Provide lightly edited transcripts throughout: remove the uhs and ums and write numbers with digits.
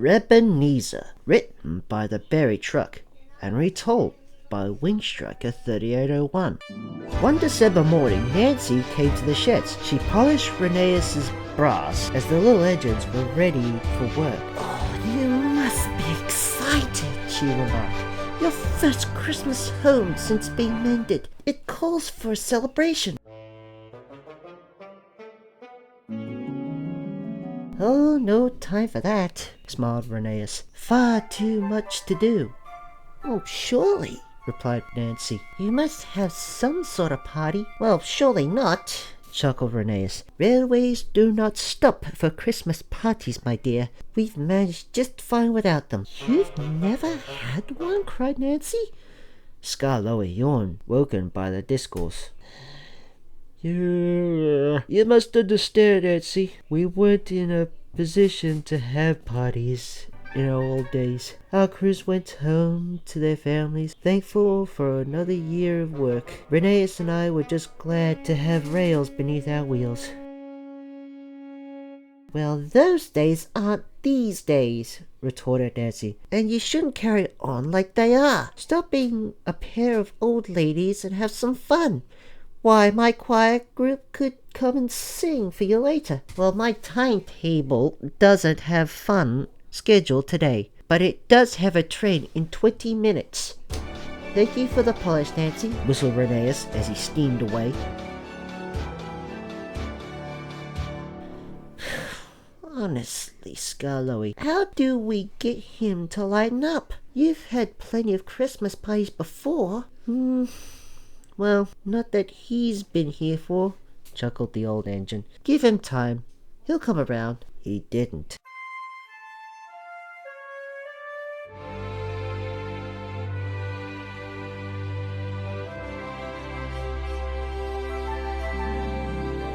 Rhebenezer, written by the Buried Truck and retold by Wingstriker 3801. One December morning, Nancy came to the sheds. She polished Rhebenezer's brass as the little engines were ready for work. "Oh, you must be excited," she remarked. "Your first Christmas home since being mended. It calls for a celebration." "Oh, no time for that," smiled Rhebenezer. "Far too much to do." "Oh, surely," replied Nancy. "you must have some sort of party." "Well, surely not," chuckled Rhebenezer. "Railways do not stop for Christmas parties, my dear. We've managed just fine without them." "You've never had one?" cried Nancy. Scarloey yawned, woken by the discourse. You must understand, Nancy. We weren't in a position to have parties in our old days. Our crews went home to their families, thankful for another year of work. Rhebenezer and I were just glad to have rails beneath our wheels." "Well, those days aren't these days," retorted Nancy, "and you shouldn't carry on like they are. Stop being a pair of old ladies and have some fun. Why, my choir group could come and sing for you later." "Well, my timetable doesn't have fun scheduled today, but it does have a train in 20 minutes. "Thank you for the polish, Nancy," whistled Rhebenezer as he steamed away. "Honestly, Scarloey, how do we get him to lighten up? You've had plenty of Christmas parties before." Well, not that he's been here for," chuckled the old engine. "Give him time. He'll come around." He didn't.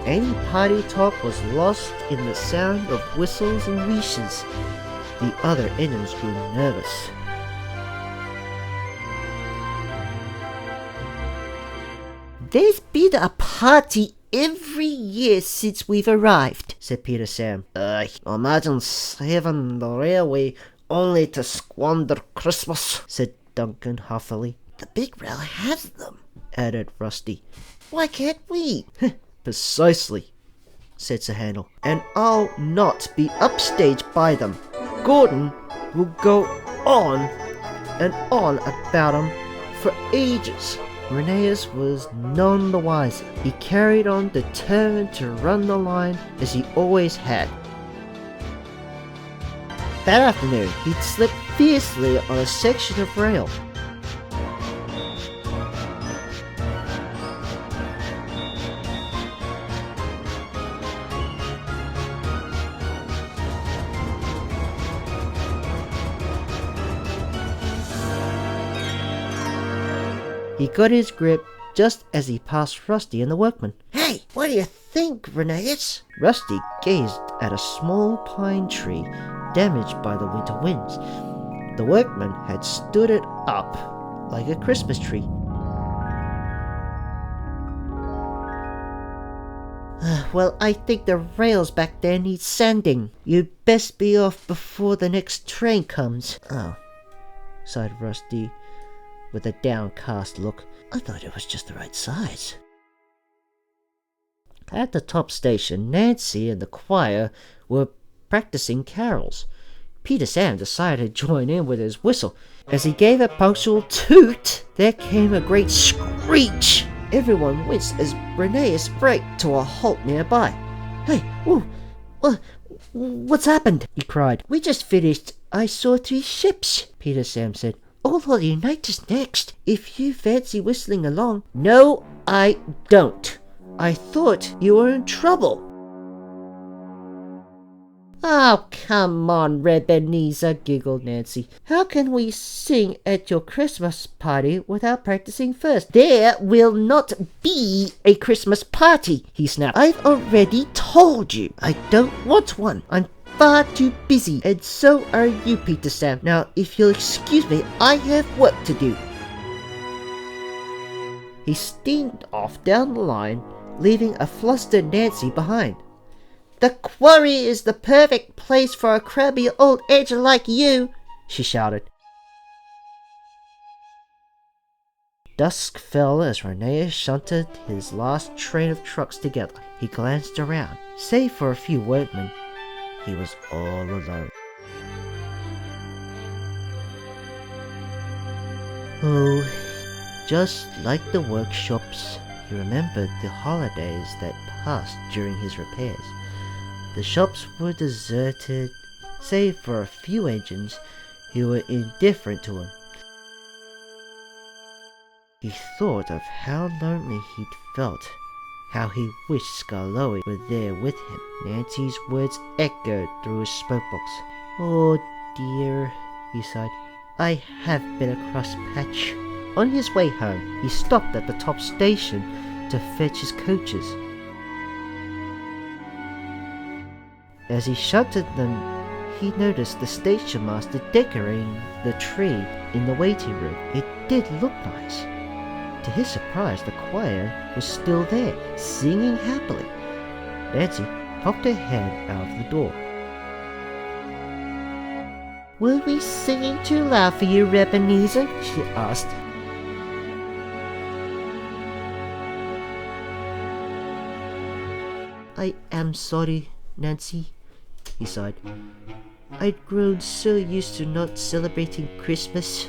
Any party talk was lost in the sound of whistles and wheezes. The other engines grew nervous. "There's been a party every year since we've arrived," said Peter Sam. Imagine saving the railway only to squander Christmas," said Duncan huffily. "The big rail has them," added Rusty. "Why can't we?" "Precisely," said Sir Handel, "and I'll not be upstaged by them. Gordon will go on and on about 'em for ages." Rhebenezer was none the wiser. He carried on, determined to run the line as he always had. That afternoon, he'd slipped fiercely on a section of rail. He got his grip just as he passed Rusty and the workman. "Hey, what do you think, Rhebenezer?" Rusty gazed at a small pine tree damaged by the winter winds. The workman had stood it up like a Christmas tree. "Well, I think the rails back there need sanding. You'd best be off before the next train comes." "Oh," sighed Rusty with a downcast look. "I thought it was just the right size." At the top station, Nancy and the choir were practicing carols. Peter Sam decided to join in with his whistle. As he gave a punctual toot, there came a great screech. Everyone winced as Rhebenezer braked to a halt nearby. "Hey, what's happened?" he cried. "We just finished I Saw Three Ships," Peter Sam said. "All will unite us next, if you fancy whistling along." "No, I don't. I thought you were in trouble." "Oh, come on, Rhebenezer," giggled Nancy. "How can we sing at your Christmas party without practicing first?" "There will not be a Christmas party," he snapped. "I've already told you I don't want one. I'm far too busy, and so are you, Peter Sam. Now, if you'll excuse me, I have work to do." He steamed off down the line, leaving a flustered Nancy behind. The quarry is the perfect place for a crabby old engine like you, she shouted. Dusk fell as Rheneas shunted his last train of trucks together. He glanced around. Save for a few workmen, he was all alone. Oh, just like the workshops, he remembered the holidays that passed during his repairs. The shops were deserted, save for a few engines who were indifferent to him. He thought of how lonely he'd felt, how he wished Skarloey were there with him. Nancy's words echoed through his smokebox. Oh dear, he sighed. I have been a cross-patch. On his way home, he stopped at the top station to fetch his coaches. As he shunted them, he noticed the station master decorating the tree in the waiting room. It did look nice. To his surprise, the choir was still there, singing happily. Nancy popped her head out of the door. Were we singing too loud for you, Rhebenezer? She asked. I am sorry, Nancy, he sighed. I'd grown so used to not celebrating Christmas.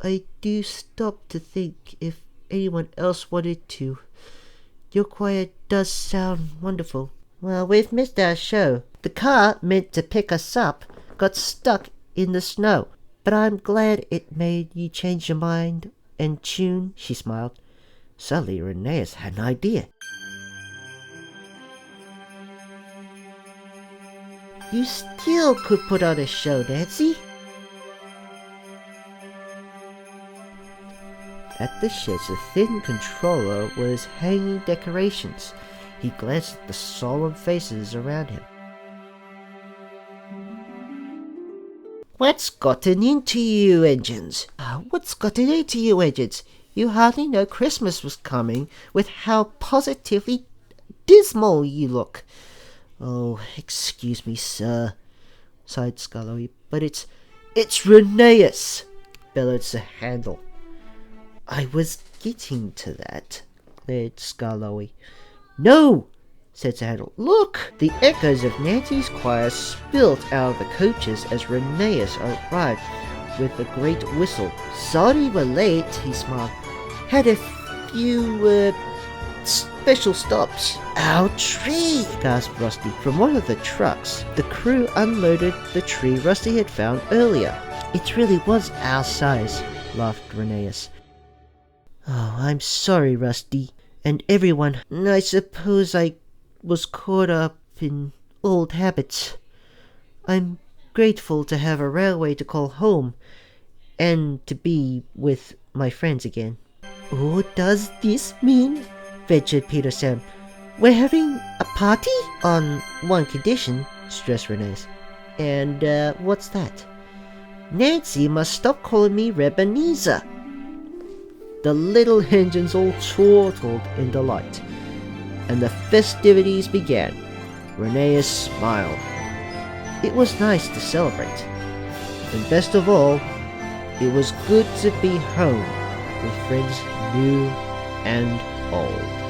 I do stop to think if anyone else wanted to. Your choir does sound wonderful. Well, we've missed our show. The car meant to pick us up got stuck in the snow. But I'm glad it made you change your mind and tune, she smiled. Suddenly, Rheneas had an idea. You still could put on a show, Nancy. At the sheds, a thin controller was hanging decorations. He glanced at the solemn faces around him. What's gotten into you, engines? What's gotten into you, engines? You hardly know Christmas was coming with how positively dismal you look. Oh, excuse me, sir, sighed Skarloey, but it's Rheneas, bellowed Sir Handel. I was getting to that, glared Skarloey. No, said Sir Handel. Look! The echoes of Nancy's choir spilled out of the coaches as Rheneas arrived with a great whistle. Sorry we're late, he smiled. Had a few, special stops. Our tree, gasped Rusty. From one of the trucks, the crew unloaded the tree Rusty had found earlier. It really was our size, laughed Rheneas. Oh, I'm sorry, Rusty, and everyone. I suppose I was caught up in old habits. I'm grateful to have a railway to call home, and to be with my friends again. What does this mean? Ventured Peter Sam. We're having a party? On one condition, stressed Rheneas. And, what's that? Nancy must stop calling me Rhebenezer. The little engines all chortled in delight, and the festivities began. Rheneas smiled. It was nice to celebrate, and best of all, it was good to be home with friends new and old.